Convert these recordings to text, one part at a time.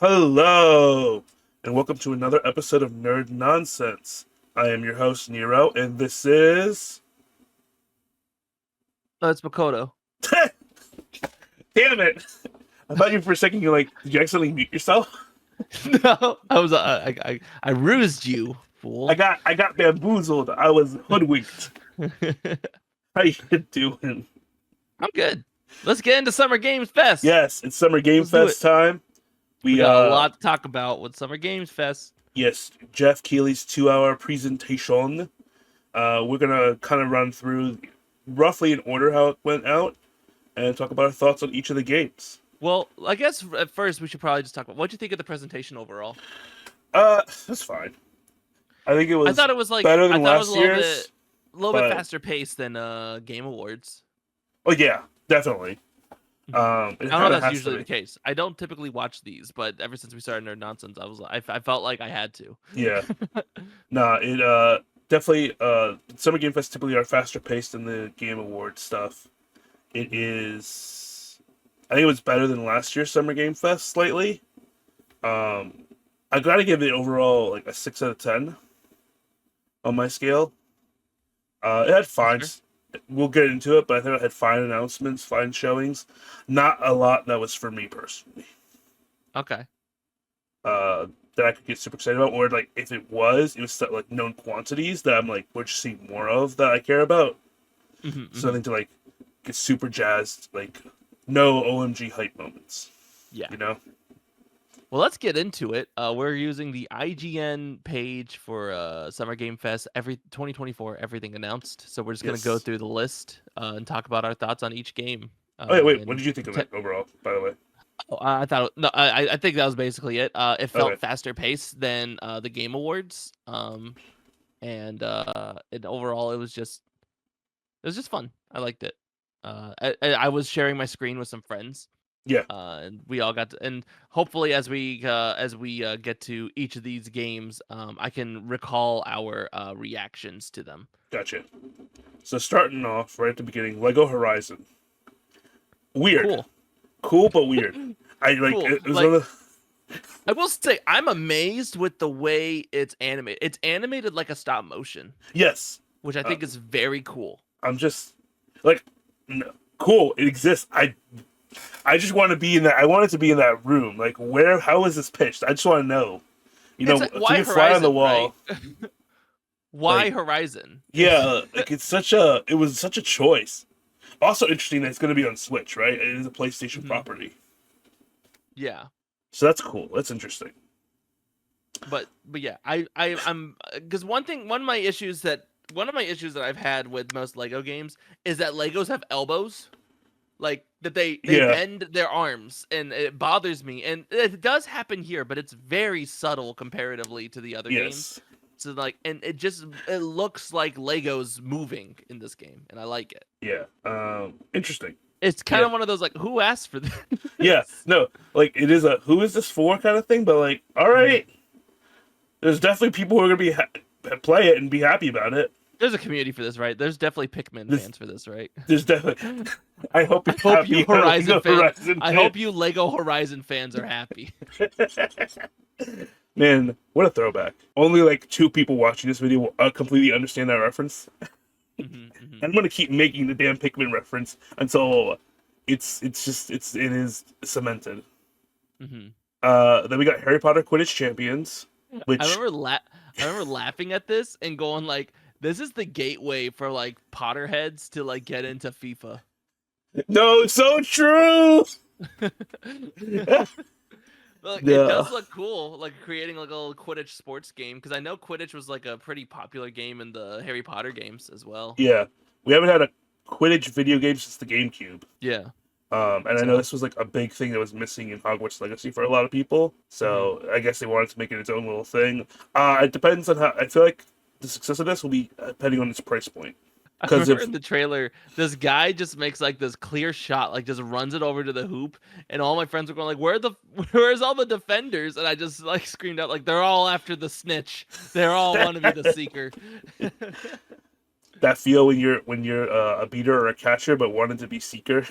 Hello, and welcome to another episode of Nerd Nonsense. I am your host, Nero, and this is. No, it's Makoto. Damn it! I thought you for a second, did you accidentally mute yourself? No, I was I rused you, I fool. got I got bamboozled. I was hoodwinked. How you doing? I'm good. Let's get into Summer Games Fest. Yes, it's Summer Game Let's do Fest it. time. We We got a lot to talk about with Summer Games Fest. yes, Jeff Keighley's 2 hour presentation. We're gonna kind of run through roughly in order how it went out and talk about our thoughts on each of the games. Well, I guess at first we should probably just talk about what you think of the presentation overall. That's fine. I think it I was thought it was like better I than thought it was last year's. a little but- bit faster paced than Game Awards. Oh yeah, definitely. It I don't know kinda if that's has usually to the case. I don't typically watch these, but ever since we started Nerd Nonsense, I felt like I had to. be. Yeah. Nah, it definitely Summer Game Fest typically are faster paced than the Game Award stuff. It is I think it was better than last year's Summer Game Fest slightly. I gotta give it overall like a 6 out of 10 on my scale. It had fine. Sure. We'll get into it, but I think it had fine announcements, fine showings. Not a lot that was for me personally. Okay. That I could get super excited about, or like if it was like known quantities that I'm like we're just seeing more of that I care about. Something to like get super jazzed, like no OMG hype moments. Yeah. You know? Well, let's get into it. We're using the IGN page for Summer Game Fest, every 2024, everything announced. So we're just gonna go Yes. through the list and talk about our thoughts on each game. Oh yeah, wait, what And did you think of it overall, by the way? I thought no, I think that was basically it. It felt Okay. faster paced than the Game Awards. And overall, it was just fun. I liked it. I was sharing my screen with some friends. Yeah. And we all got to, and hopefully as we get to each of these games, I can recall our reactions to them. Gotcha. So starting off right at the beginning, Lego Horizon. Weird. Cool but weird. I like Cool. it was Like- one of I will say I'm amazed with the way it's animated. It's animated like a stop motion, yes. which I think is very cool. I'm just like no, cool. It exists. I just want to be in that. I want it to be in that room. Like where? How is this pitched? I just want to know. You know, It's like, why to be a fly on the Horizon, wall. right? Why Like- Horizon? Yeah, like it was such a choice. Also interesting that it's going to be on Switch, right? It is a PlayStation property, Yeah. so that's cool. That's interesting. But yeah, I'm because one of my issues that I've had with most Lego games is that Legos have elbows, like that they Yeah. bend their arms, and it bothers me. And it does happen here, but it's very subtle comparatively to the other games. Yes. So like, and it looks like Legos moving in this game, and I like it. Yeah. Interesting. It's kind Yeah. of one of those like, who asked for this? Yeah. No. Like it is a who is this for kind of thing, but like all right. There's definitely people who are gonna be play it and be happy about it. There's a community for this, right? There's definitely Pikmin fans for this, right? There's definitely. I hope you're Hope happy. you Horizon fans. Horizon I fan. hope you Lego Horizon fans are happy. Man, what a throwback. Only like 2 people watching this video will completely understand that reference. I'm gonna keep making the damn Pikmin reference until it is cemented. Then we got Harry Potter Quidditch Champions, which I remember laughing at this and going like, "This is the gateway for like Potterheads to like get into FIFA." no, so true. Like, Yeah. It does look cool, like creating like a little Quidditch sports game, because I know Quidditch was like a pretty popular game in the Harry Potter games as well. Yeah, we haven't had a Quidditch video game since the GameCube. Yeah. And I know this was like a big thing that was missing in Hogwarts Legacy for a lot of people. So I guess they wanted to make it its own little thing. It depends on how. I feel like the success of this will be depending on its price point. I 'Cause remember if- in the trailer, this guy just makes like this clear shot, like just runs it over to the hoop, and all my friends were going like, "Where's all the defenders?" And I just like screamed out like, "They're all after the snitch. They're all want to be the seeker." That feel when you're a beater or a catcher but wanted to be seeker.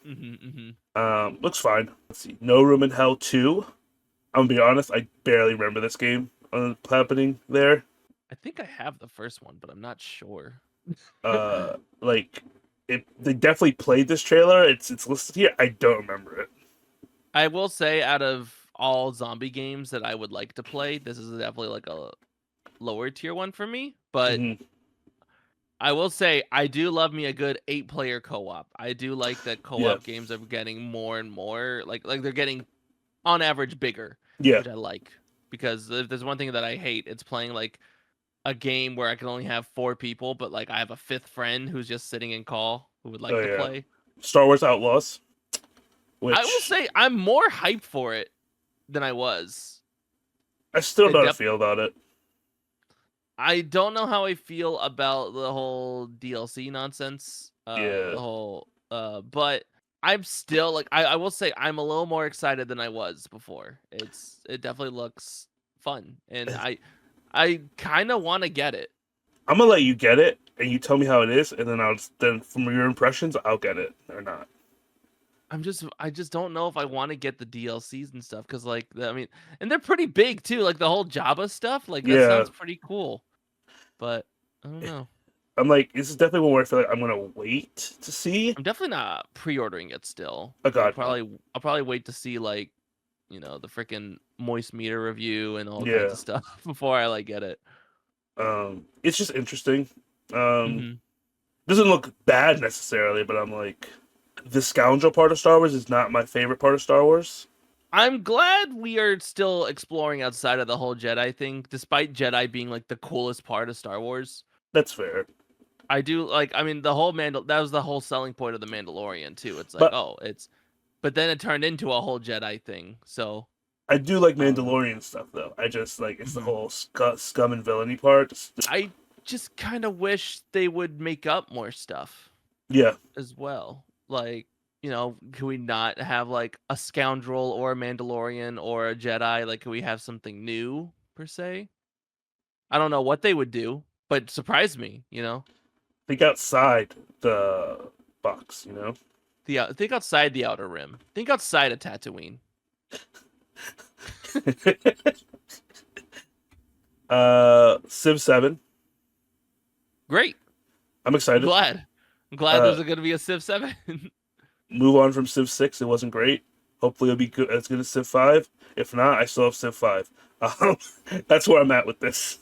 Looks fine. Let's see. No Room in Hell 2. I'm gonna be honest, I barely remember this game happening there. I think I have the first one, but I'm not sure. Like they definitely played this trailer. It's listed here. I don't remember it. I will say, out of all zombie games that I would like to play, this is definitely like a lower tier one for me. But Mhm. I will say I do love me a good 8-player co-op. I do like that Yeah, co-op games are getting more and more like they're getting on average bigger, yeah. which I like, because if there's one thing that I hate, it's playing like a game where I can only have 4 people, but like I have a 5th friend who's just sitting in call who would Oh like to yeah. play. Star Wars Outlaws, I will which say I'm more hyped for it than I was. I still It don't know how to def- feel about it. I don't know how I feel about the whole DLC nonsense. Yeah. The whole but I'm still like I will say I'm a little more excited than I was before. It definitely looks fun, and I kind of want to get it. I'm gonna let you get it, and you tell me how it is, and then from your impressions, I'll get it or not. I just don't know if I want to get the DLCs and stuff, because like I mean, and they're pretty big too. Like the whole Jabba stuff, like that Yeah, sounds pretty cool. But I don't know. I'm like, this is definitely one where I feel like I'm gonna wait to see. I'm definitely not pre-ordering it still. Oh God, no. I'll probably wait to see like, the freaking moist meter review and all kinds Yeah. of stuff before I like get it. It's just interesting. Um, hmm doesn't look bad necessarily, but I'm like, the scoundrel part of Star Wars is not my favorite part of Star Wars. I'm glad we are still exploring outside of the whole Jedi thing, despite Jedi being like the coolest part of Star Wars. That's fair. I do like, I mean, the whole that was the whole selling point of the Mandalorian too. It's like, But oh, but then it turned into a whole Jedi thing. So, I do like um, Mandalorian stuff though. I just like it's the mhm. whole scum and villainy part. I just kind of wish they would make up more stuff Yeah, as well. Like, can we not have like a scoundrel or a Mandalorian or a Jedi? Like, can we have something new per se? I don't know what they would do, but surprise me. think outside the box, Think outside the outer rim. Think outside of Tatooine. Civ 7. Great. I'm I'm excited. glad. I'm glad Uh, there's going to be a Civ 7. move on from Civ 6. It wasn't great. Hopefully it'll be good as good as Civ 5. If not, I still have Civ 5. Um, that's where I'm at with this.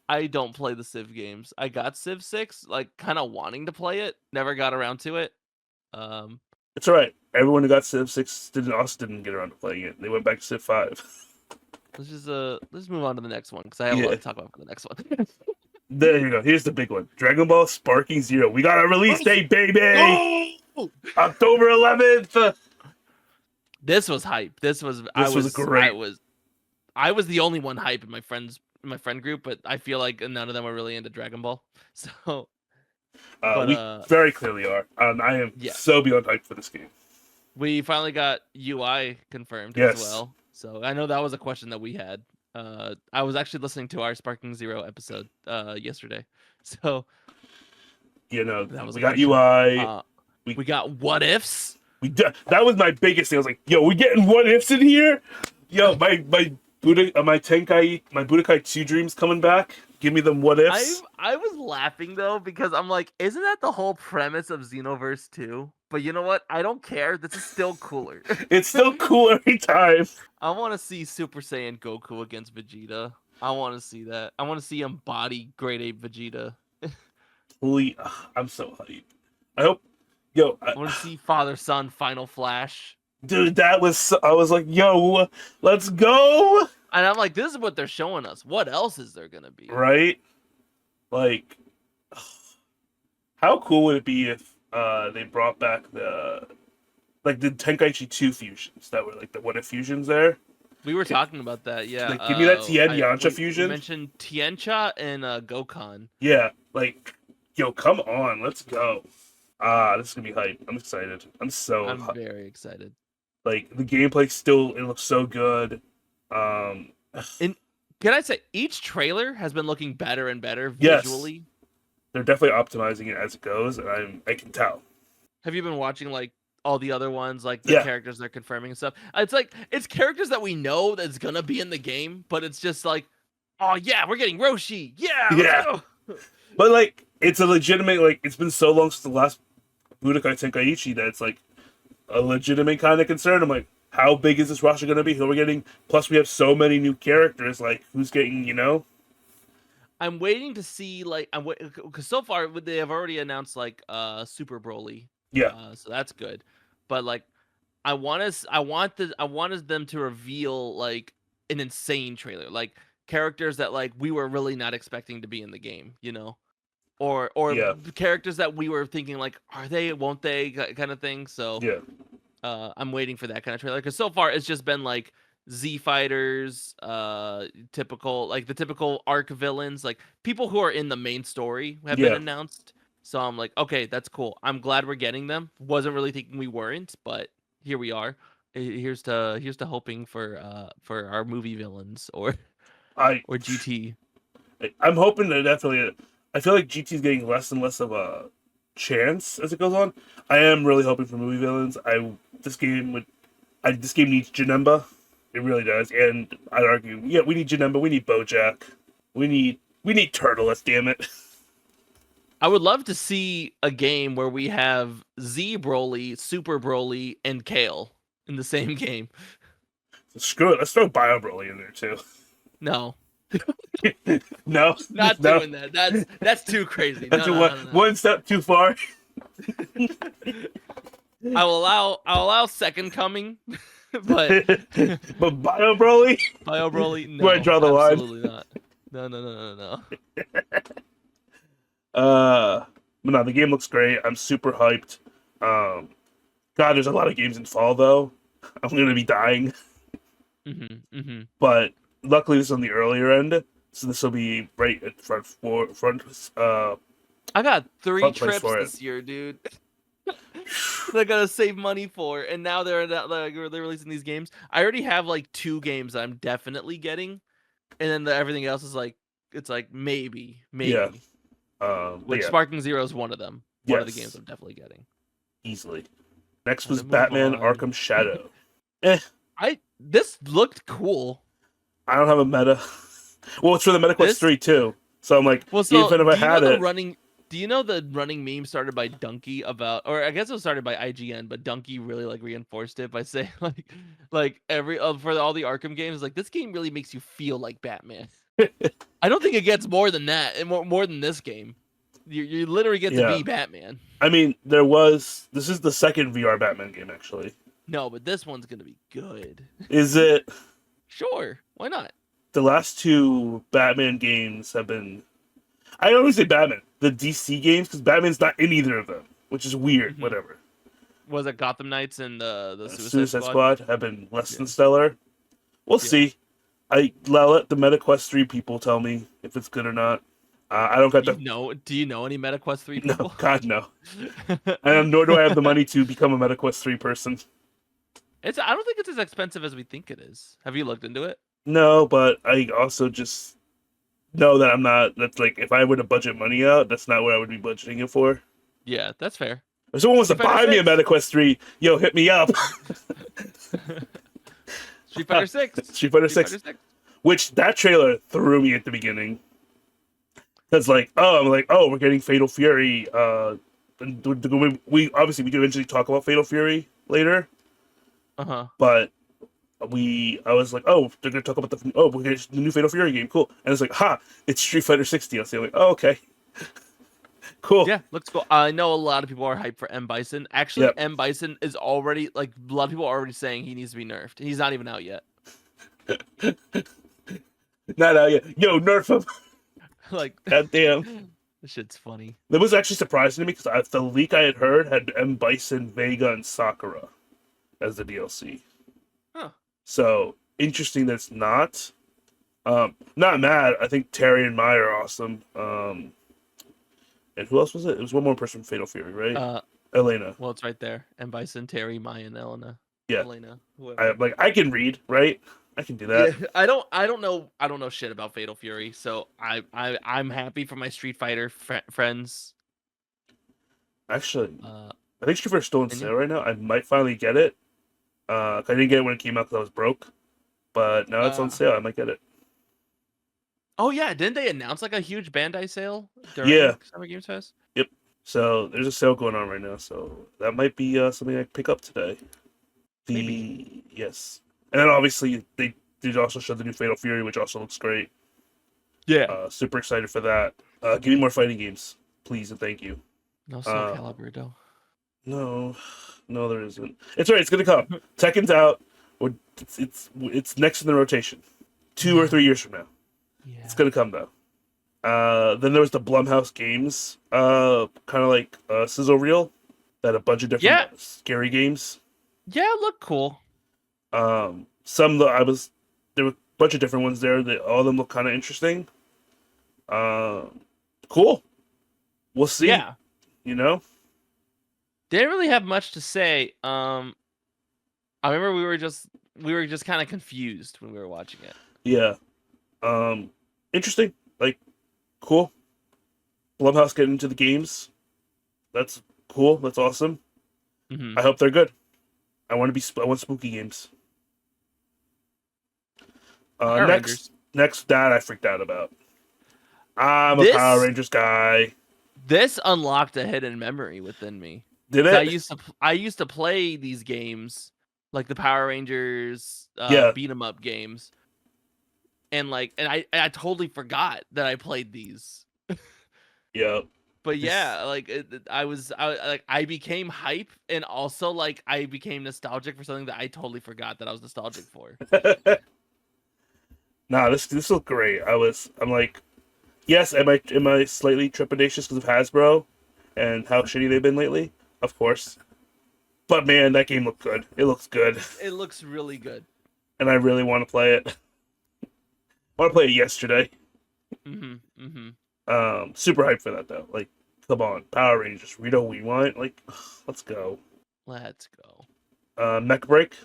I don't play the Civ games. I got Civ 6, like kind of wanting to play it, never got around to it. Um, It's alright. Everyone who got Civ 6 didn't get around to playing it. They went back to Civ 5. let's move on to the next one, because I have a lot Yeah. to talk about for the next one. There you go. Here's the big one. Dragon Ball Sparking Zero. We got a release date, baby! Oh! October 11th! This was hype. This was This was great. I was the only one hype in my friend group, but I feel like none of them were really into Dragon Ball. So, but We very clearly are. I am yeah, so beyond hyped for this game. we finally got UI confirmed as Yes. well. So I know that was a question that we had. I was actually listening to our Sparking Zero episode yesterday, so that was We a got question. UI. We got what ifs. That was my biggest thing. I was like, yo, we getting what ifs in here? Yo, my Budokai 2 dreams coming back. Give me them what ifs. I was laughing though, because I'm like, isn't that the whole premise of Xenoverse 2? But you know what? I don't care. This is still cooler. It's still cool every time. I want to see Super Saiyan Goku against Vegeta. I want to see that. I want to see him body Grade 8 Vegeta. I'm so hyped. I hope, yo, I want to see Father Son Final Flash. dude, I was like, yo, let's go, And I'm like, this is what they're showing us. What else is there gonna be? right? Like, how cool would it be if they brought back the Tenkaichi 2 fusions that were like the what if fusions there? We were talking about that, yeah. Like, give me that Tien Yancha we fusion. mentioned Tiancha and Gokhan. Yeah, like, yo, come on, let's go. This is gonna be hype. I'm excited. I'm very excited. Like the gameplay still, it looks so good. Um, And can I say, each trailer has been looking better and better Yes. visually. they're definitely optimizing it as it goes, and I can tell. Have you been watching like all the other ones, like the Yeah, characters they're confirming and stuff. It's like it's characters that we know that's gonna be in the game, but it's just like, oh yeah, we're getting Roshi. Yeah, let's yeah. go. But like, it's a legitimate like. It's been so long since the last Budokai Tenkaichi that it's like a legitimate kind of concern. I'm like, how big is this roster going to be? Who are we getting? Plus, we have so many new characters. Like, who's getting? I'm waiting to see like because so far they have already announced like Super Broly, Yeah, so that's good. But like I wanted them to reveal like an insane trailer, like characters that like we were really not expecting to be in the game, you know, or yeah, characters that we were thinking like are they, won't they, kind of thing. So yeah, I'm waiting for that kind of trailer because so far it's just been like Z fighters, typical like the typical arc villains, like people who are in the main story have been yeah. announced. So I'm like, okay, that's cool. I'm glad we're getting them. Wasn't really thinking we weren't, but here we are. Here's to hoping for our movie villains or I or GT. I'm hoping that definitely. I feel like GT is getting less and less of a chance as it goes on. I am really hoping for movie villains. This game would. This game needs Janemba. It really does, and I'd argue, yeah, we need Janemba. We need BoJack. We need Turtles. Damn it. I would love to see a game where we have Z Broly, Super Broly, and Kale in the same game. Screw it. Let's throw Bio Broly in there too. No, No, not no. doing that. That's too crazy. That's No, no, no, no, no. one step too far. I'll allow Second Coming, but But Bio Broly, Bio Broly, no, where I draw the line. absolutely not. No, no, no, no, no. But no, the game looks great. I'm super hyped. God, there's a lot of games in fall though. I'm gonna be dying, but luckily this is on the earlier end, so this will be right at front. I got 3 Front place trips for it. this year, dude. They're gonna save money for, and now they're releasing these games. I already have like 2 games I'm definitely getting, and then everything else is like it's like maybe. Yeah. Which Yeah, Sparking Zero is one of them. One of the yes, games I'm definitely getting. easily. Next Time was to move Batman on. Arkham Shadow. Eh, This looked cool. I don't have a meta. Well, it's for the MetaQuest This 3 too. So I'm like, well, even so if I had it, do you know the running meme started by Donkey about, or I guess it was started by IGN, but Donkey really like reinforced it by saying like every for all the Arkham games, like this game really makes you feel like Batman. I don't think it gets more than that, and more than this game. You literally get to yeah. be Batman. I mean, this is the second VR Batman game actually. No, but this one's gonna be good. Is it? Sure, why not? The last 2 Batman games have been. I don't always say Batman, the DC games, because Batman's not in either of them, which is weird. Whatever. Was it Gotham Knights and the Suicide Squad have been less than stellar. We'll see. I'll let the MetaQuest 3 people tell me if it's good or not. I don't got Do you know any MetaQuest 3 No, people? God no. And nor do I have the money to become a MetaQuest 3 person. I don't think it's as expensive as we think it is. Have you looked into it? No, but I also just know that I'm not. That's like if I were to budget money out, that's not what I would be budgeting it for. Yeah, that's fair. If someone wants to Street Fighter buy me a 6. MetaQuest 3, yo, hit me up. Street Fighter 6. Street Fighter 6. Which that trailer threw me at the beginning. Because we're getting Fatal Fury. We obviously we do eventually talk about Fatal Fury later. But I was like, oh, they're gonna talk about we're getting the new Fatal Fury game, cool. And it's like, it's Street Fighter 6 DLC. I'm like, oh, okay. Cool. Yeah, looks cool. I know a lot of people are hyped for M Bison. Actually, Yep. M Bison is already like a lot of people are already saying he needs to be nerfed. He's not even out yet. Not out yet. Yo, nerf him. Like, God damn. this shit's funny. That was actually surprising to me because the leak I had heard had M Bison, Vega, and Sakura as the DLC. Huh. So interesting that it's not. Not mad. I think Terry and Maya are awesome. And who else was it? It was one more person from Fatal Fury, right? Elena. Well, it's right there. M Bison, Terry, Maya, and Elena. Yeah. Elena. Whoever. I can read, right? I can do that. Yeah, I don't know shit about Fatal Fury, so I'm happy for my Street Fighter friends. Actually, I think Street Fighter's still on And yeah. sale right now. I might finally get it. I didn't get it when it came out because I was broke, but now it's on sale. I might get it. Oh yeah, didn't they announce like a huge Bandai sale Yeah. during Summer Games Fest? Yep. So there's a sale going on right now, so that might be something I pick up today. Maybe. Yes, and then obviously they did also show the new Fatal Fury, which also looks great. Yeah. Super excited for that. Give me more fighting games, please and thank you. No Soul Calibur though. No, no, there isn't. It's alright. It's gonna come. Tekken's out. It's next in the rotation. 2 or 3 years from now. Yeah. It's gonna come though. Then there was the Blumhouse games, kind of like sizzle reel, that a bunch of different scary games. Yeah, it looked cool. Some that there were a bunch of different ones there. That all of them look kind of interesting. Cool. We'll see. Yeah. You know. Didn't really have much to say. I remember we were just kind of confused when we were watching it. Yeah. Interesting. Like, cool. Blumhouse getting into the games. That's cool. That's awesome. Mm-hmm. I hope they're good. I want spooky games. Next that I freaked out about. I'm a Power Rangers guy. This unlocked a hidden memory within me. Did it? I used to play these games, like the Power Rangers beat 'em up games, and I totally forgot that I played these. Yeah. But yeah, like I became hype, and also like I became nostalgic for something that I totally forgot that I was nostalgic for. Nah, this looked great. I'm like, yes, am I slightly trepidatious because of Hasbro and how shitty they've been lately? Of course. But man, that game looked good. It looks good. It looks really good. And I really want to play it. I want to play it yesterday. Super hyped for that though. Like, come on, Power Rangers, Rito we want. Like, let's go. Let's go. Mecha Break.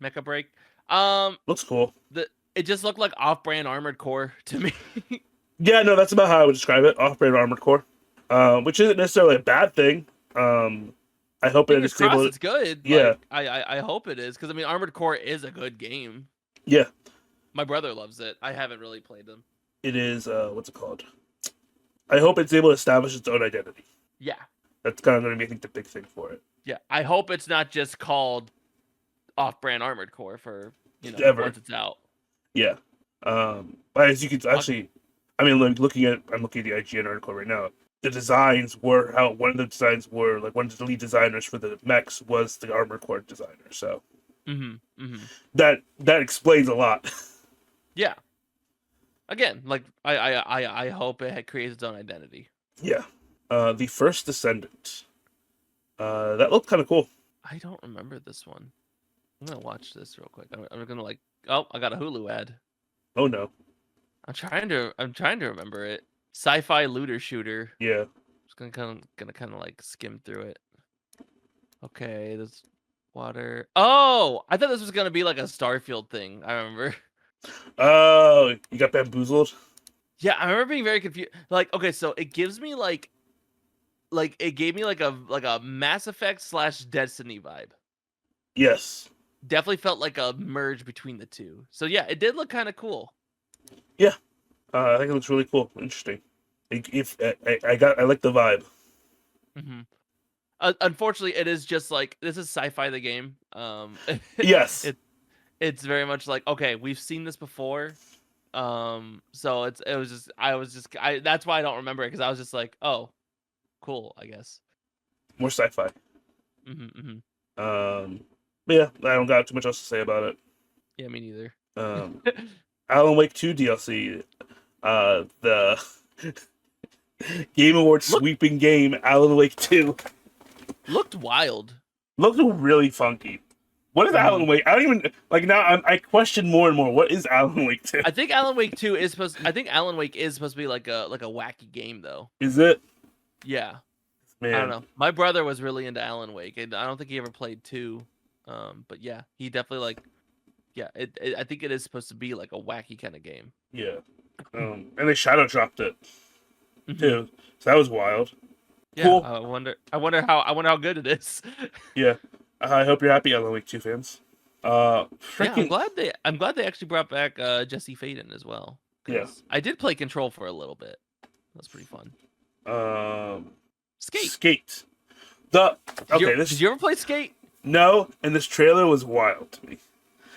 Mecha Break. Looks cool. It just looked like off-brand Armored Core to me. Yeah, no, that's about how I would describe it. Off-brand Armored Core, which isn't necessarily a bad thing. I hope it's good. Yeah, like, I hope it is because I mean Armored Core is a good game. Yeah, my brother loves it. I haven't really played them. It is what's it called? I hope it's able to establish its own identity. Yeah, that's kind of going to be, I think, the big thing for it. Yeah, I hope it's not just called Off-Brand Armored Core for once it's out. Yeah, but as you can actually, I mean, I'm looking at the IGN article right now. The designs were one of the lead designers for the mechs was the Armored Core designer. So that explains a lot. Yeah. Again, like I hope it creates its own identity. Yeah. The First Descendant. That looked kind of cool. I don't remember this one. I'm gonna watch this real quick. I'm gonna I got a Hulu ad. Oh no. I'm trying to remember it. Sci-fi looter shooter. Yeah. Just gonna kind of like skim through it. Okay, this water. Oh, I thought this was gonna be like a Starfield thing. I remember. Oh, you got bamboozled? Yeah, I remember being very confused. Like, okay, so it gives me like it gave me like a Mass Effect / Destiny vibe. Yes. Definitely felt like a merge between the two. So yeah, it did look kind of cool. Yeah. I think it looks really cool. Interesting. I like the vibe. Unfortunately, it is just like this is sci-fi the game. Yes. It's very much like, okay, we've seen this before. So that's why I don't remember it, because I was just like, oh, cool, I guess. More sci-fi. But yeah, I don't got too much else to say about it. Yeah, me neither. Alan Wake 2 DLC. The Game Awards sweeping game, Alan Wake 2. Looked wild. Looked really funky. What is Alan Wake? I don't even now. I question more and more. What is Alan Wake 2? I think Alan Wake 2 is supposed. I think Alan Wake is supposed to be like a wacky game, though. Is it? Yeah. Man. I don't know. My brother was really into Alan Wake, and I don't think he ever played 2. But yeah, he definitely I think it is supposed to be like a wacky kind of game. Yeah. And they shadow dropped it too, so that was wild. Yeah, Cool. I wonder how good it is. Yeah. I hope you're happy, Alan Wake 2 fans. Yeah, I'm Freaking glad they actually brought back Jesse Faden as well. yeah. Because I did play Control for a little bit. That's pretty fun. Skate. Skate. The Did you okay. did This you ever play Skate? no, and this trailer was wild to me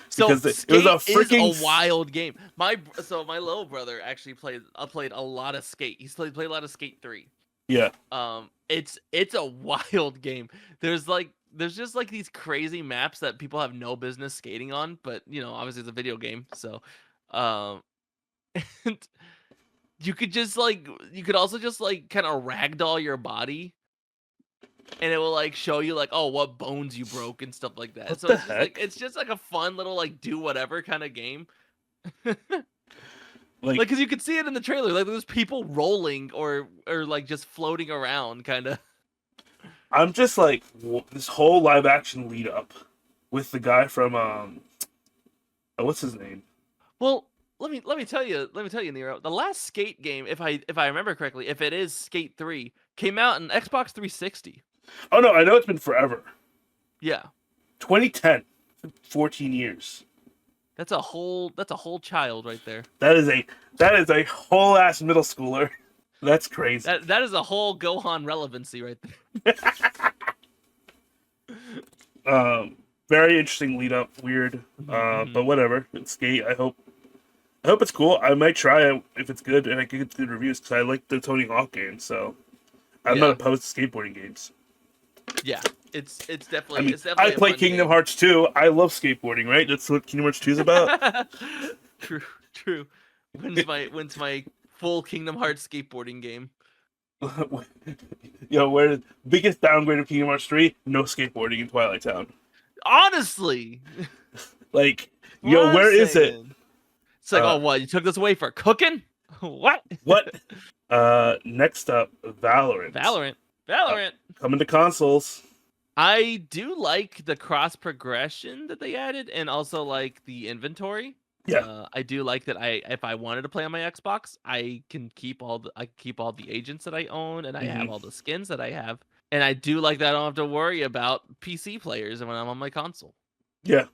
So because it was a Skate is freaking a wild game. My little brother actually played a lot of Skate. Played a lot of Skate 3. yeah. It's a wild game. There's just like these crazy maps that people have no business skating on, but obviously it's a video game, so um and you could also just like kind of ragdoll your body, and it will like show you like, oh, what bones you broke and stuff like that. What So the heck? it's just like a fun little like do whatever kind of game. Like Like, cause you could see it in the trailer. Like, there's people rolling or like just floating around, kind of. I'm just like this whole live action lead up with the guy from what's his name? Well, let me tell you, Nero. The last Skate game, if I remember correctly, if it is Skate 3, came out in Xbox 360. Oh no, I know it's been forever. Yeah, 2010, 14 years. that's a whole child right there. That is a whole ass middle schooler. That's crazy. That is a whole Gohan relevancy right there. Very interesting lead up. Weird, Mhm. but whatever. It's Skate. I hope it's cool. I might try it if it's good and I can get good reviews because I like the Tony Hawk game. So I'm Yeah. not opposed to skateboarding games. Yeah, it's definitely I mean, it's definitely I a play fun Kingdom game. Hearts 2. I love skateboarding, right? That's what Kingdom Hearts 2 is about. True. When's my full Kingdom Hearts skateboarding game? Yo, where the biggest downgrade of Kingdom Hearts 3? No skateboarding in Twilight Town. Honestly, Like, what yo, I'm where is it? saying. It's like, oh, what? You took this away for cooking? What? What? Next up, Valorant. Valorant. Coming to consoles. I do like the cross progression that they added, and also like the inventory. Yeah. I do like that. If I wanted to play on my Xbox, I can keep all the agents that I own, and I have all the skins that I have. And I do like that I don't have to worry about PC players when I'm on my console. Yeah.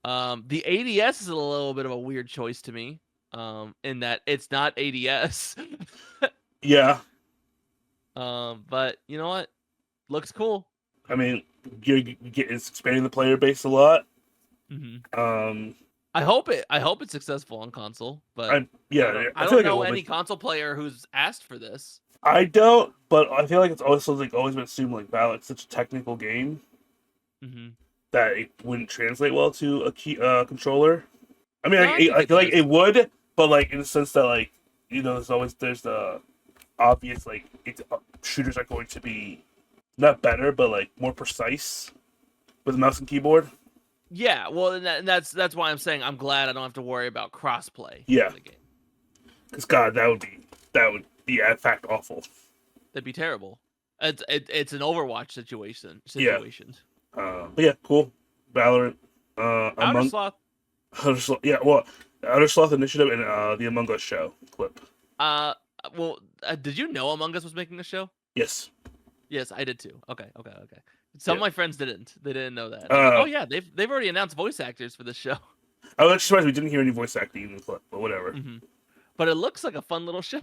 The ADS is a little bit of a weird choice to me. In that it's not ADS. Yeah. But you know what? Looks cool. I mean, it's expanding the player base a lot. Mm-hmm. I hope it's successful on console, but I I feel don't like know any console player who's asked for this. I don't, but I feel like it's also like always been assumed like Valorant's such a technical game that it wouldn't translate well to a key controller. I mean, No, I feel like it would, but like in the sense that like there's the obvious like shooters are going to be not better but like more precise with a mouse and keyboard. Yeah, well, and that's why I'm saying I'm glad I don't have to worry about crossplay. Yeah, in the game. because God, that would be in fact awful. That'd be terrible. It's an Overwatch situation. Yeah. But yeah, cool. Valorant. Outer Sloth. Yeah, well, Outer Sloth Initiative and the Among Us show clip. Well, did you know Among Us was making a show? Yes. Yes, I did too. Okay. Some of my friends didn't. They didn't know that. Oh yeah, they've already announced voice actors for this show. I was surprised we didn't hear any voice acting in the clip, but whatever. But it looks like a fun little show.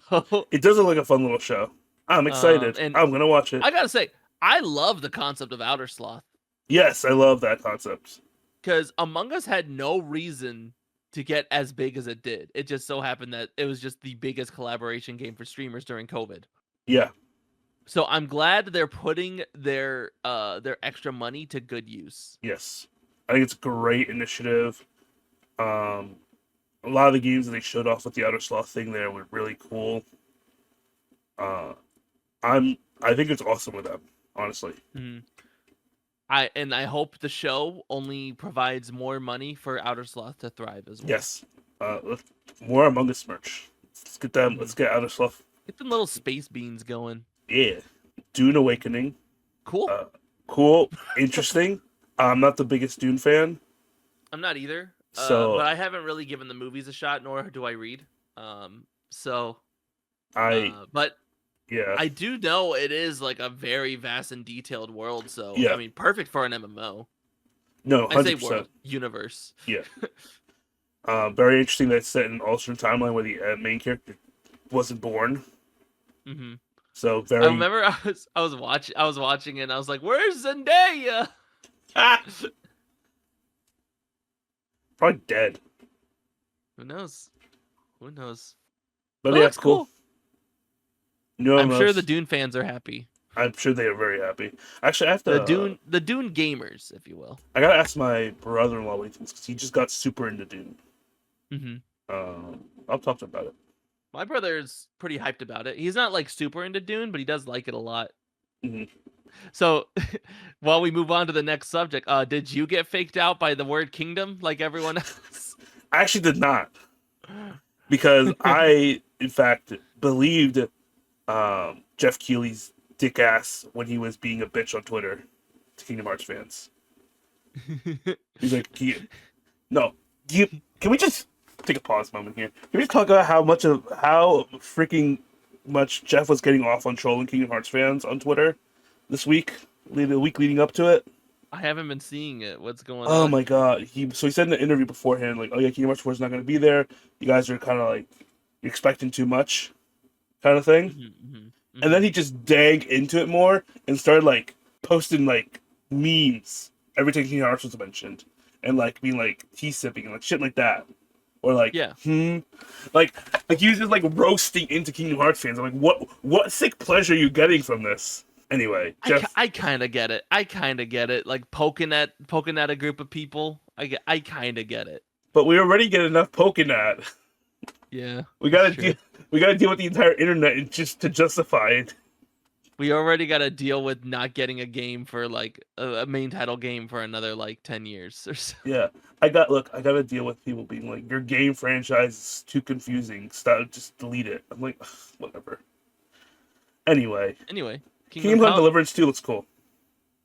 It does look like a fun little show. I'm excited. And I'm gonna watch it. I gotta say, I love the concept of Outer Sloth. Yes, I love that concept. Because Among Us had no reason to get as big as it did. It just so happened that it was just the biggest collaboration game for streamers during COVID. Yeah. So I'm glad that they're putting their extra money to good use. Yes. I think it's a great initiative. A lot of the games that they showed off with the Outer Sloth thing there were really cool. I think it's awesome with them, honestly. I hope the show only provides more money for Outer Sloth to thrive as well. Yes. More Among Us merch. Let's get them. Let's get Outer Sloth. Get them little space beans going. Yeah. Dune Awakening. Cool. Cool. Interesting. I'm not the biggest Dune fan. I'm not either. So, but I haven't really given the movies a shot, nor do I read. But Yeah, I do know it is like a very vast and detailed world, so I yeah, mean, perfect for an MMO. no, I say 100%. world, universe. Yeah, very interesting that it's set in an alternate timeline where the main character wasn't born. hmm So I very remember I was watching it and I was like, "Where's Zendaya?" ah, probably dead. Who knows? Who knows? But It yeah, looks cool. cool. No I'm sure the MMOs. Dune fans are happy. I'm sure they are very happy. Actually, I have to. The Dune gamers, if you will. I gotta ask my brother-in-law what he thinks because he just got super into Dune. hmm I'll talk to him about it. My brother's pretty hyped about it. He's not like super into Dune, but he does like it a lot. Hmm. So, while we move on to the next subject, did you get faked out by the word kingdom like everyone else? I actually did not because I, in fact, believed Jeff Keighley's dick ass when he was being a bitch on Twitter to Kingdom Hearts fans. He's like, no, you. Can we just take a pause moment here? Can we just talk about how freaking much Jeff was getting off on trolling Kingdom Hearts fans on Twitter this week, the week leading up to it? I haven't been seeing it. What's going Oh on? my god. He said in the interview beforehand, like, oh yeah, Kingdom Hearts 4 is not gonna be there. You guys are kinda like you're expecting too much kind of thing. And then he just dug into it more and started like posting like memes every time Kingdom Hearts was mentioned. And like being like tea sipping and like shit like that. Or like Yeah. like he was just like roasting into Kingdom Hearts fans. I'm like, what sick pleasure are you getting from this? Anyway, Jeff. I kind of get it. I kind of get it. Like poking at a group of people. I kind of get it. But we already get enough poking at. Yeah. We that's gotta true. we gotta deal with the entire internet just to justify it. We already got to deal with not getting a game for like a main title game for another like 10 years or so. Yeah, I gotta deal with people being like, your game franchise is too confusing. Stop, just delete it. I'm like, ugh, whatever. Anyway, Anyway, Kingdom Kingdom Come Come. Deliverance 2 looks cool.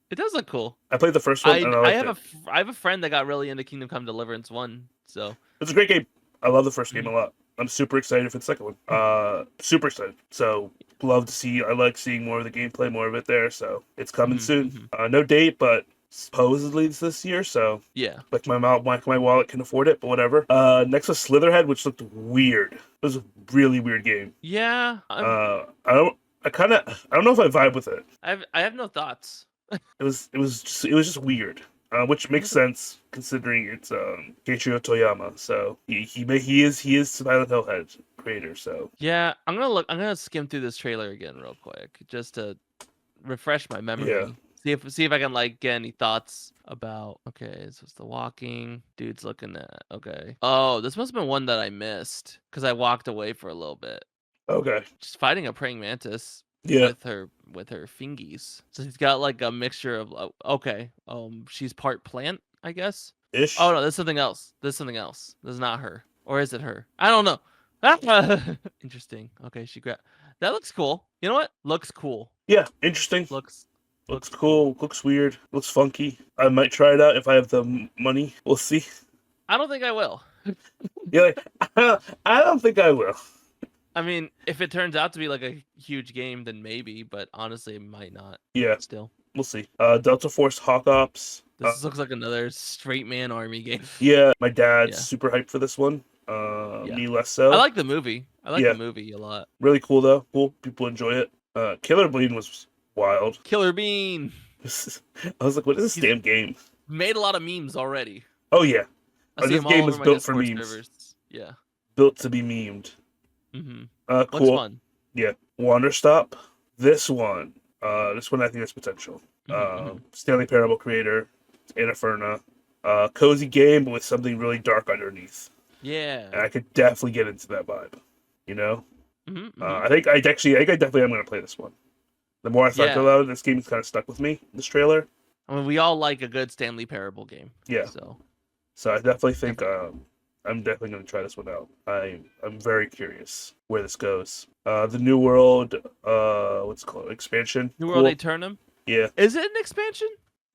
It does look cool. I played the first one and I liked it. I have a friend that got really into Kingdom Come Deliverance 1, so It's a great game. I love the first game Mhm. a lot. I'm super excited for the second one. Super excited. So love to see. I like seeing more of the gameplay, more of it there. So it's coming soon. No date, but supposedly it's this year. So yeah. like my wallet can afford it, but whatever. Next was Slitherhead, which looked weird. It was a really weird game. Yeah, I don't know if I vibe with it. I have no thoughts. It was just weird. Which makes sense considering it's Keiichiro Toyama. So he is Silent Hill head creator. So Yeah, I'm gonna skim through this trailer again real quick just to refresh my memory. yeah. See if I can like get any thoughts about. Okay, this was the walking dude's looking at. Okay. Oh, this must have been one that I missed because I walked away for a little bit. Okay. Just fighting a praying mantis Yeah. with her fingies. So he's got like a mixture of okay. She's part plant, I guess. Ish. Oh no, there's something else. There's something else. This is not her. Or is it her? I don't know. Ah! Interesting. Okay, she grabbed. That looks cool. You know what? Looks cool. Yeah. Interesting. Looks Looks cool. Looks weird. Looks funky. I might try it out if I have the money. We'll see. I don't think I will. Yeah. Like, I don't think I will. I mean, if it turns out to be like a huge game, then maybe. But honestly, it might not. Yeah. Still, We'll see. Delta Force Hawk Ops. this looks like another straight man army game. Yeah. My dad's Yeah. super hyped for this one. Yeah. Me less so. I like the movie. I like Yeah. the movie a lot. Really cool though. Cool. People enjoy it. Killer Bleed was wild. Killer Bean I was like, what is this damn game? made a lot of memes already. Oh yeah. I Oh, see this them all game over is my built for Discord memes. servers. Yeah. Built to be memed. Mm-hmm. Cool. Looks fun. Yeah. Wanderstop. This one I think has potential. Mhm. Stanley Parable creator, Anaferna. Cozy game but with something really dark underneath. Yeah. And I could definitely get into that vibe. You know? Mhm, I think I definitely am gonna play this one. The more I thought Yeah. about it, this game's kind of stuck with me, this trailer. I mean, we all like a good Stanley Parable game. Yeah. So I definitely think I'm definitely going to try this one out. I'm very curious where this goes. The New World, what's it called? Expansion. New Cool. World Aeternum. Yeah, Is it an expansion?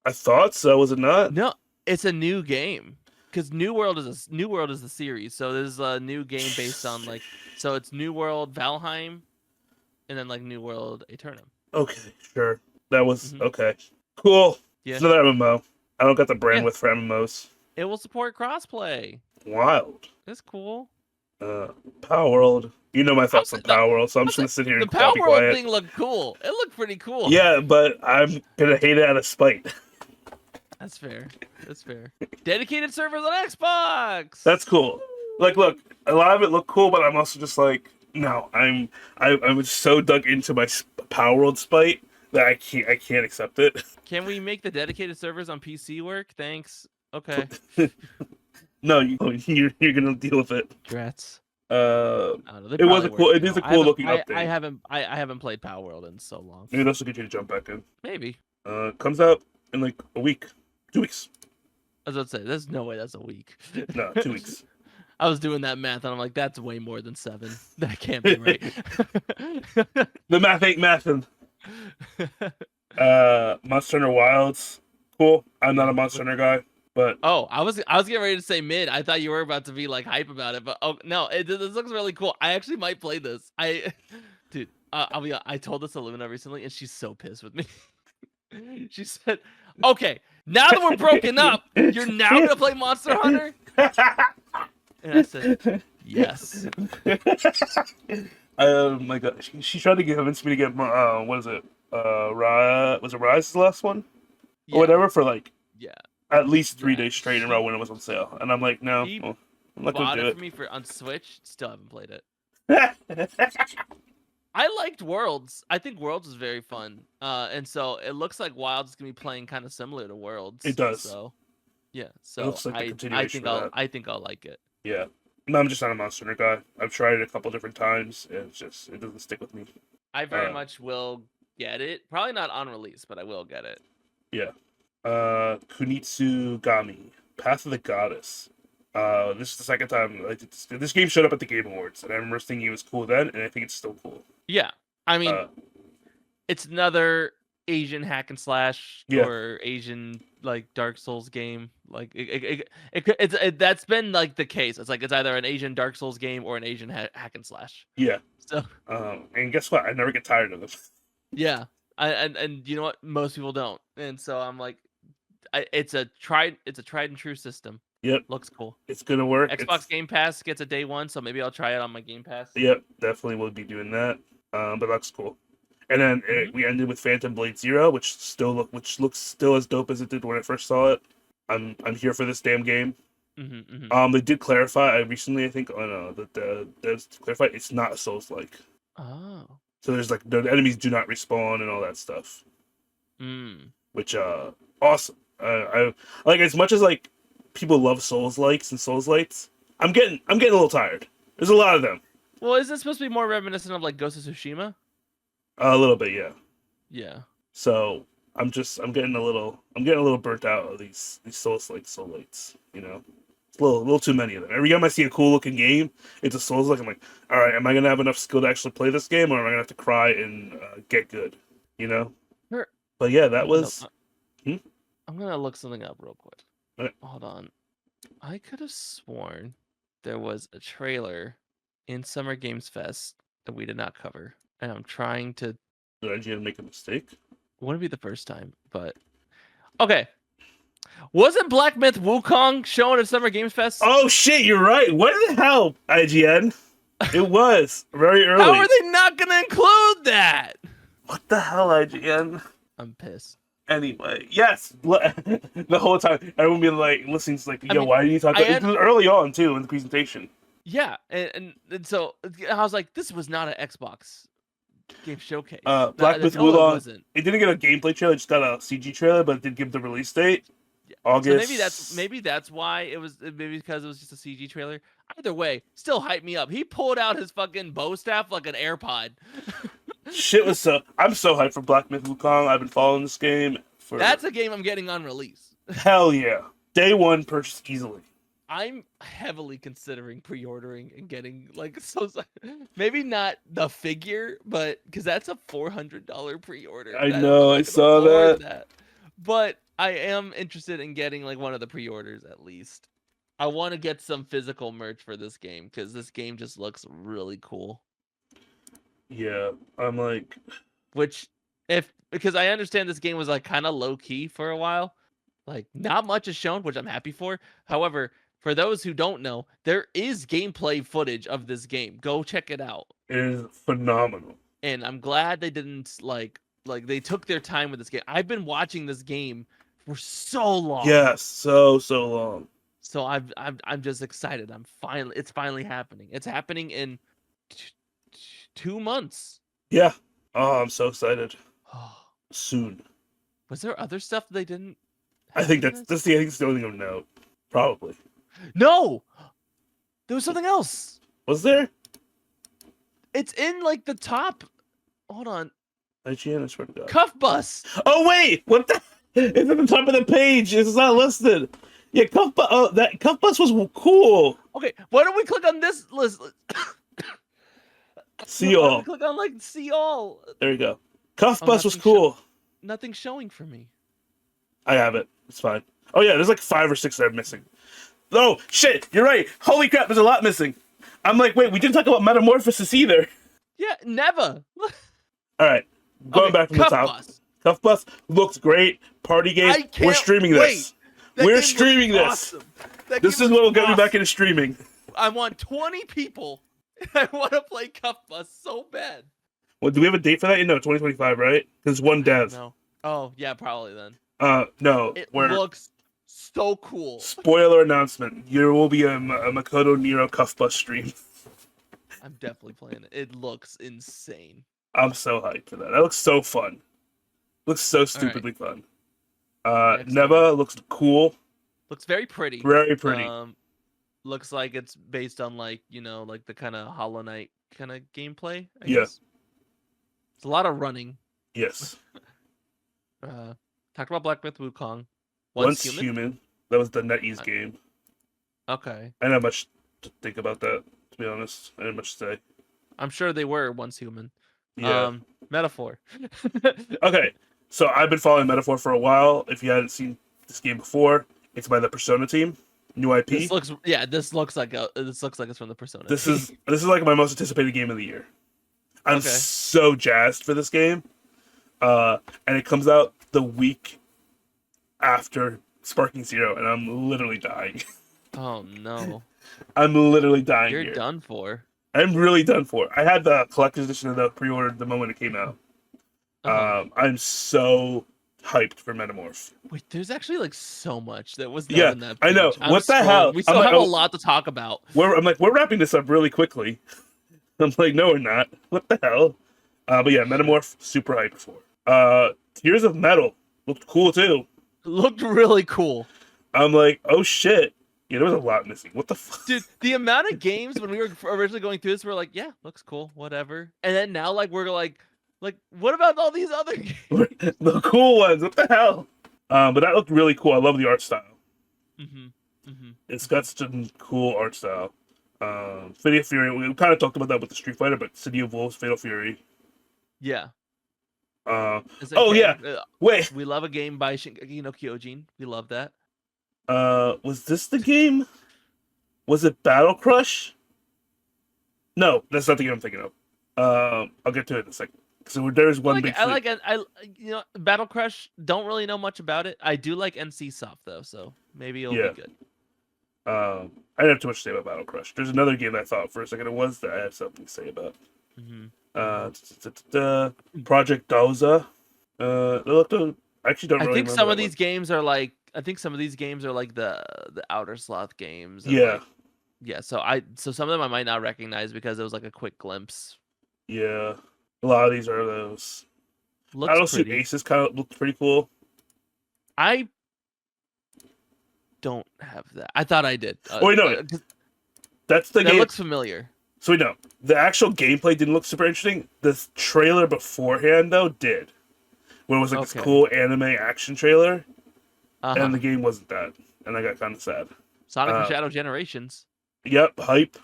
I thought so. Was it not? No, it's a new game. Because New World is the series. So there's a new game based on like. So it's New World Valheim, and then like New World Aeternum. Okay, sure. That was Hmm. okay. Cool. It's Yeah, another MMO. I don't got the yeah. bandwidth for MMOs. It will support crossplay. Wild. That's cool. Uh, Power World. You know my I'm thoughts on s- no, Power World, so I'm I'll just say gonna sit here the and Power be World quiet. thing looked cool. It looked pretty cool. Yeah, but I'm gonna hate it out of spite. That's fair. That's fair. Dedicated servers on Xbox. That's cool. Like, look, a lot of it looked cool, but I'm also just like, no, I'm so dug into my Power World spite that I can't accept it. Can we make the dedicated servers on PC work? Thanks. Okay. No, you're gonna deal with it. Congrats. Uh, I don't know. They it was probably a cool. work It is now. a cool looking I update. haven't played Power World in so long. Maybe that's will get you to jump back in. Maybe. Comes out in like a week, 2 weeks. I was about to say, there's no way that's a week. No, 2 weeks. I was doing that math and I'm like, that's way more than 7. That can't be right. The math ain't mathin'. Monster Hunter Wilds, cool. I'm not a Monster Hunter guy, but Oh, I was getting ready to say mid. I thought you were about to be like hype about it, but oh no, this looks really cool. I actually might play this. Dude, I told this to Lumina recently, and she's so pissed with me. She said, "Okay, now that we're broken up, you're now gonna play Monster Hunter?" And I said, "Yes." My God, she tried to convince me to get what is it? Was it Rise's last one or Yeah, whatever for like yeah. at least 3 days Yeah, straight in a row when it was on sale, and I'm like, no, She well, I'm not bought gonna it do for me on Switch. Still haven't played it. it. I liked Worlds. I think Worlds is very fun. And so it looks like Wilds is gonna be playing kind of similar to It Worlds. does. So yeah. It So looks like the I continuation think of that. I think I'll like it. Yeah. No, I'm just not a Monster Hunter guy. I've tried it a couple different times, and it doesn't stick with me. I very Uh, much will get it. Probably not on release, but I will get it. yeah. Kunitsu Gami, Path of the Goddess. This is the second time like this game showed up at the Game Awards, and I remember thinking it was cool then, and I think it's still cool. Yeah. I mean, Uh, it's another Asian hack and slash Yeah. or Asian like Dark Souls game. Like that's been like the case. It's like it's either an Asian Dark Souls game or an Asian hack and slash. yeah. So And guess what? I never get tired of them. yeah, and you know what? Most people don't, and so I'm like, it's a tried and true system. Yep. Looks cool. It's gonna work. Xbox Game Pass gets a day one, so maybe I'll try it on my Game Pass. Yep, definitely will be doing that. But that's cool. And then Mhm. we ended with Phantom Blade Zero, which looks still as dope as it did when I first saw it. I'm here for this damn game. They did clarify recently, I think, on that the clarified it's not a Souls like. Oh. So there's like the enemies do not respawn and all that stuff, Mm. which awesome. I like as much as like people love Souls likes and Souls lights. I'm getting a little tired. There's a lot of them. Well, is this supposed to be more reminiscent of like Ghost of Tsushima? A little bit, yeah. Yeah. So I'm getting a little burnt out of these Souls lights. You know, it's a little too many of them. Every time I see a cool looking game, it's a Souls like. I'm like, all right, am I gonna have enough skill to actually play this game, or am I gonna have to cry and get good? You know. Sure. But yeah, that was. I'm gonna look something up real quick. Alright. Hold on. I could have sworn there was a trailer in Summer Games Fest that we did not cover, and I'm trying to. Did IGN make a mistake? Wouldn't be the first time, but okay. Wasn't Black Myth Wukong shown at Summer Games Fest? Oh shit, you're right. What the hell, IGN? It was very early. How are they not gonna include that? What the hell, IGN? I'm pissed. Anyway, yes, the whole time everyone being like, listening, to like, yo, I mean, why are you talking? It was early on too in the presentation. Yeah, and so I was like, this was not an Xbox game showcase. Black Myth No, it Wulong. wasn't. It didn't get a gameplay trailer; it just got a CG trailer, but it did give the release date. Yeah. August. So maybe that's why it was. Maybe because it was just a CG trailer. Either way, still hype me up. He pulled out his fucking bow staff like an AirPod. Shit was so. I'm so hyped for Black Myth Wukong. I've been following this game for. That's a game I'm getting on release. Hell yeah! Day one purchase easily. I'm heavily considering pre-ordering and getting like maybe not the figure, but because that's a $400 pre-order. I know, I saw that. But I am interested in getting like one of the pre-orders at least. I want to get some physical merch for this game because this game just looks really cool. Yeah, I'm like, Which, because I understand this game was like kind of low key for a while, like not much is shown, which I'm happy for. However, for those who don't know, there is gameplay footage of this game. Go check it out. it is phenomenal. And I'm glad they didn't like they took their time with this game. I've been watching this game for so long. Yes, so long. So I'm just excited. It's finally happening. It's happening in 2 months. Yeah. Oh, I'm so excited. Soon. Was there other stuff they didn't I have think in that's this? the I think it's the only thing of note. Probably. No! There was something else. Was there? It's in like the top. Hold on. IGN, I swear to God. Cuff bus. Oh wait, what the? It's at the top of the page. It's not listed. Yeah, cuff bus. Oh, that cuff bus was cool. Okay, why don't we click on this list? See Why don't we all. click on like see all. There you go. Cuff Oh, bus was nothing cool. Nothing's showing for me. I have it. It's fine. Oh yeah, there's like 5 or 6 that are missing. Oh shit, you're right. Holy crap, there's a lot missing. I'm like, wait, we didn't talk about Metamorphosis either. Yeah, never. All right, going Okay, back from the Cuff top. Bus. Cuff bus looks great. Party game. I can't We're streaming wait. this. That We're game looks streaming this. awesome. That This game is what will looks get me back awesome. into streaming. I want 20 people. I want to play Cuff Bus so bad. Well, do we have a date for that? No, 2025, right? Because one dev. No. Oh, yeah, probably then. No. It We're looks so cool. spoiler announcement. There will be a Makoto Nero Cuff Bus stream. I'm definitely playing it. It looks insane. I'm so hyped for that. That looks so fun. Looks so stupidly fun. Next Neva looks cool. Looks very pretty. Very pretty. Looks like it's based on like, like the kind of Hollow Knight kind of gameplay, I Yeah. guess. It's a lot of running. Yes. Talked about Black Myth Wukong. Once Human. That was the NetEase game. Okay. I didn't have much to think about that, to be honest. I didn't have much to say. I'm sure they were Once Human. Yeah. Metaphor. Okay. So I've been following Metaphor for a while. If you hadn't seen this game before, it's by the Persona team. New IP. This looks like it's from the Persona. This is like my most anticipated game of the year. I'm so jazzed for this game. And it comes out the week after Sparking Zero, and I'm literally dying. Oh no. I'm literally dying. You're here. done for. I'm really done for. I had the collector's edition of the pre-ordered the moment it came out. I'm so hyped for Metamorph. Wait, there's actually like so much that was not in that page. I know. What the hell? We still have a lot to talk about. I'm like, we're wrapping this up really quickly. I'm like, no, we're not. What the hell? But yeah, Metamorph, super hyped for. Tears of Metal looked cool too. Looked really cool. I'm like, oh shit. Yeah, there was a lot missing. What the fuck? Dude, the amount of games when we were originally going through this, we're like, yeah, looks cool, whatever. And then now, like, we're like, what about all these other games? The cool ones. What the hell? But that looked really cool. I love the art style. It's got such a cool art style. Fatal Fury. We kind of talked about that with the Street Fighter, but City of Wolves, Fatal Fury. Yeah. Yeah. Wait. We love a game by Shingeki no Kyojin. We love that. Was this the game? Was it Battle Crush? No, that's not the game I'm thinking of. I'll get to it in a second. So there's one big. Battle Crush. Don't really know much about it. I do like NC Soft though, so maybe it'll be good. I didn't have too much to say about Battle Crush. There's another game I thought for a second it was that I have something to say about. Project Doza. I actually don't. I really think remember some of that these one. games are like. I think some of these games are like the Outer Sloth games. Yeah. So some of them I might not recognize because it was like a quick glimpse. Yeah. A lot of these are those. Battlesuit Aces kind of looked pretty cool. I don't have that. I thought I did. Wait, no. That's the game. That looks familiar. So no, the actual gameplay didn't look super interesting. The trailer beforehand, though, did. Where it was like this cool anime action trailer. And the game wasn't that. And I got kind of sad. Sonic and Shadow Generations. Yep, hype.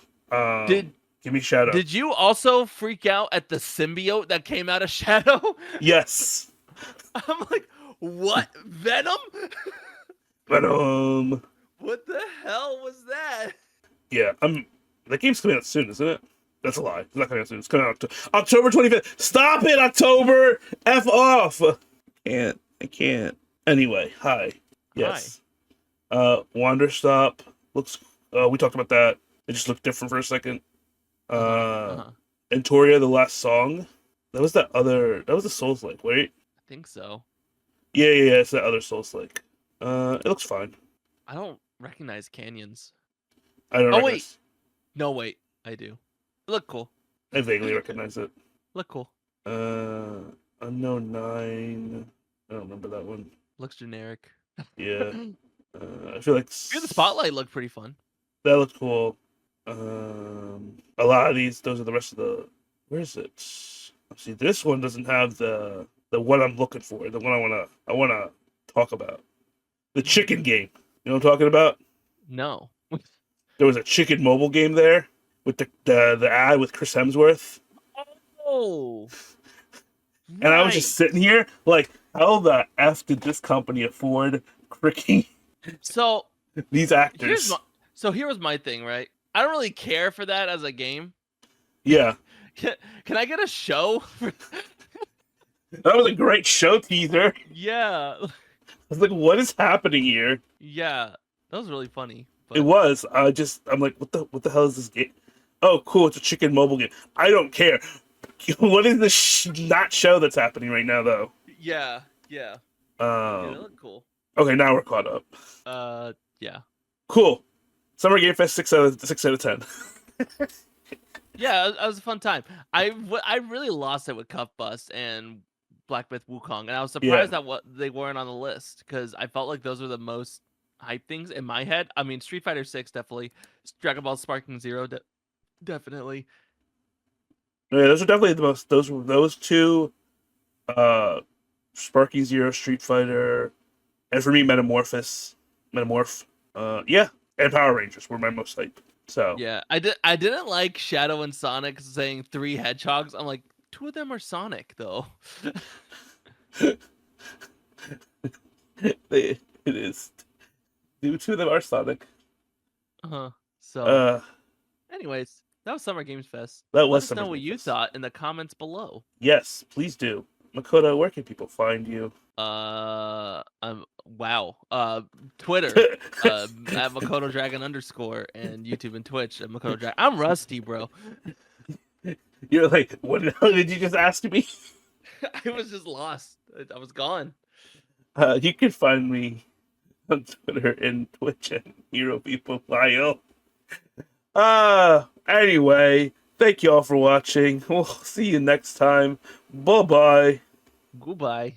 Give me Shadow. Did you also freak out at the symbiote that came out of Shadow? Yes. I'm like, what? Venom? Venom. What the hell was that? Yeah, that game's coming out soon, isn't it? That's a lie. It's not coming out soon. It's coming out October 25th. Stop it, October! F off! I can't. Anyway, hi. Yes. Wanderstop looks. We talked about that. It just looked different for a second. Entoria, the last song. That was that other. That was the Souls-like, right? I think so. Yeah. It's that other Souls-like. It looks fine. I don't recognize canyons. I don't. Oh recognize... wait, no wait, I do. Look cool. I vaguely recognize it. Look cool. Unknown 9. I don't remember that one. Looks generic. Yeah. I feel like Here, the spotlight looked pretty fun. that looked cool. A lot of these, those are the rest of the. Where is it? See, this one doesn't have the one I'm looking for. The one I wanna talk about. The chicken game. You know what I'm talking about? No. There was a chicken mobile game there with the ad with Chris Hemsworth. Oh. And I was just sitting here like, how the F did this company afford freaking so these actors? Here was my thing, right? I don't really care for that as a game. Yeah. Can I get a show? That was a great show teaser. Yeah. I was like, what is happening here? Yeah. That was really funny. But... It was. I'm like, what the hell is this game? Oh, cool. It's a chicken mobile game. I don't care. What is this not show that's happening right now, though? Yeah. Yeah, they look cool. Okay, now we're caught up. Yeah. Cool. Summer Game Fest 6 out of 10. Yeah, it was a fun time. I really lost it with Cuff Bust and Black Myth Wukong, and I was surprised that they weren't on the list because I felt like those were the most hype things in my head. I mean, Street Fighter 6 definitely, Dragon Ball Sparking Zero definitely. Yeah, those are definitely the most. Those two, Sparky Zero, Street Fighter, and for me, Metamorph, yeah, and Power Rangers were my most hype. So yeah, I didn't like Shadow and Sonic saying 3 hedgehogs. I'm like, 2 of them are Sonic though. It is. 2 of them are Sonic. So, anyways, that was Summer Games Fest. That was Let us know what you thought in the comments below. Yes, please do. Makoto, where can people find you? Wow. Twitter at Makoto Dragon _ and YouTube and Twitch at Makoto Dragon. I'm rusty, bro. You're like, what the hell did you just ask me? I was just lost. I was gone. You can find me on Twitter and Twitch at Hero People Lyle. Anyway, thank you all for watching. We'll see you next time. Bye-bye. Goodbye.